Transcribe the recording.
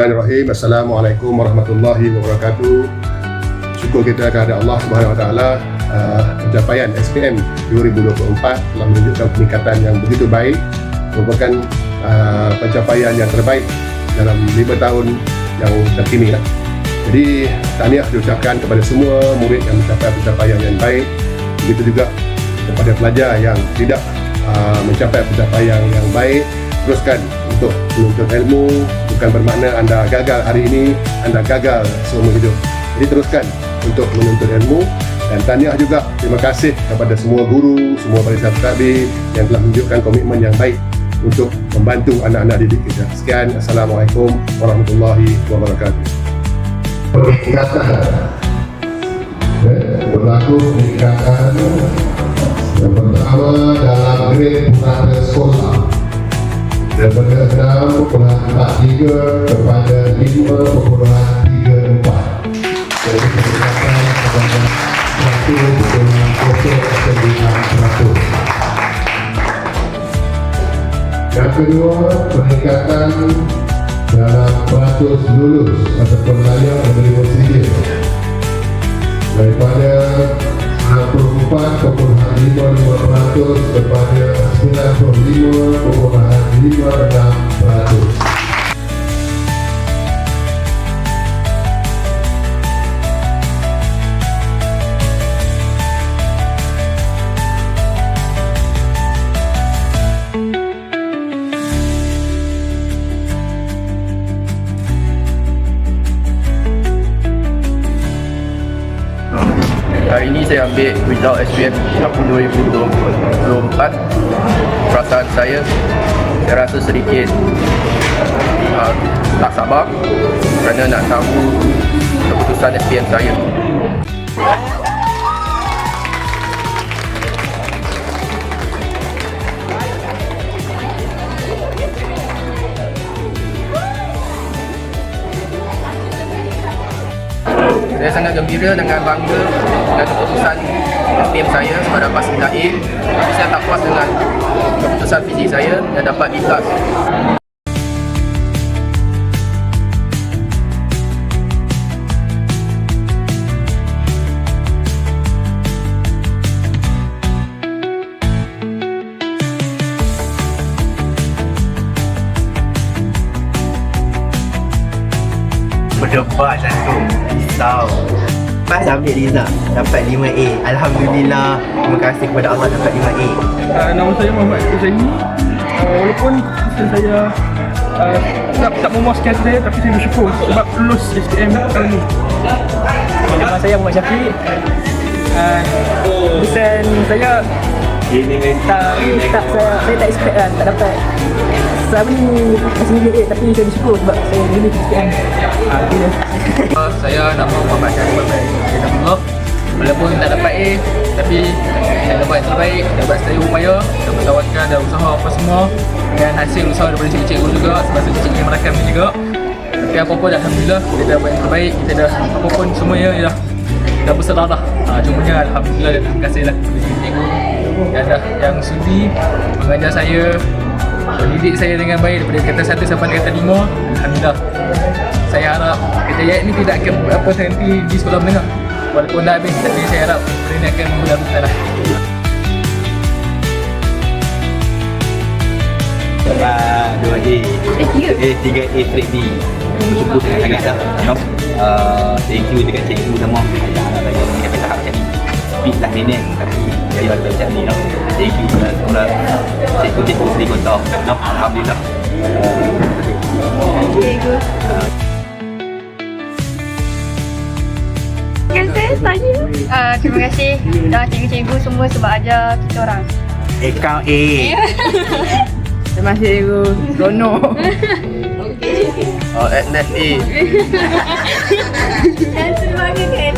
Bismillahirrahmanirrahim. Assalamualaikum warahmatullahi wabarakatuh. Syukur kita kepada Allah Subhanahu Wa Taala. Pencapaian SPM 2024 telah menunjukkan peningkatan yang begitu baik, merupakan pencapaian yang terbaik dalam 5 tahun yang terkini. Jadi tahniah diucapkan kepada semua murid yang mencapai pencapaian yang baik. Begitu juga kepada pelajar yang tidak mencapai pencapaian yang baik. Teruskan untuk menuntut ilmu. Bukan bermakna anda gagal hari ini, anda gagal seumur hidup. Jadi teruskan untuk menuntut ilmu. Dan tahniah juga, terima kasih kepada semua guru, semua barisan takbir yang telah menunjukkan komitmen yang baik untuk membantu anak-anak didik kita. Sekian, Assalamualaikum warahmatullahi wabarakatuh. Peningkatan berlaku peningkatan yang pertama dalam grade purana sekolah daripada 6.43 kepada 5.34. Jadi peningkatan kepada 1.09%. Yang kedua, peningkatan dalam peratus lulus ataupun layak menerima sijil daripada 94.55% kepada 95.56%. Hari ini saya ambil result SPM tahun 2024. Perasaan saya rasa sedikit tak sabar kerana nak tahu keputusan SPM saya. Saya sangat gembira dengan bangga dengan keputusan SPM saya sebab dapat 9A. Tapi saya tak puas dengan keputusan fizik saya yang dapat D+. Berdebat jantung, risau. Pas ambil result, dapat 5A. Alhamdulillah, terima kasih kepada Allah dapat 5A. Nama saya Muhammad Zaini. Walaupun hasil saya tak memuaskan saya, tapi saya bersyukur sebab lulus SPM kali ini. Nama saya Muhammad Syafiq. Desain saya saya tak expect kan, tak dapat. Selama ni masih nilai A, tapi saya bersyukur sebab saya nilai SPM. Saya nama Muhammad Syafiq. Walaupun tak dapat A, tapi saya dapat yang terbaik, dapat saya upaya, dan bertawarkan dan usaha apa semua. Dan hasil usaha daripada cikgu-cikgu juga, sebab cikgu yang merakamkan juga. Tapi apa-apa dah, Alhamdulillah, kita dapat yang terbaik, kita dah apa-apa semuanya dah berserah dah. Cumanya Alhamdulillah dan terima kasih lah kepada cikgu yang sudi mengajar saya, mendidik saya dengan baik daripada kata 1 sampai kata 5. Alhamdulillah. Saya harap kejayaan ini tidak akan terhenti di sekolah menengah. Walaupun dah habis, tapi saya harap benda ini akan berlangsung lah. Dapat 2A. 3A straight B. Bersyukur sangat dah. Thank you dekat cikgu sama anak-anak saya yang sampai tahap macam ni. Speed lah nenek, tapi jadi macam ni. Thank you kepada semua cikgu-cikgu Seri Kota. Alhamdulillah. Cikgu. Terima kasih cikgu-cikgu semua sebab ajar kita orang. Account A. Terima kasih cikgu. Rono. Atlas A. Dan terima kasih.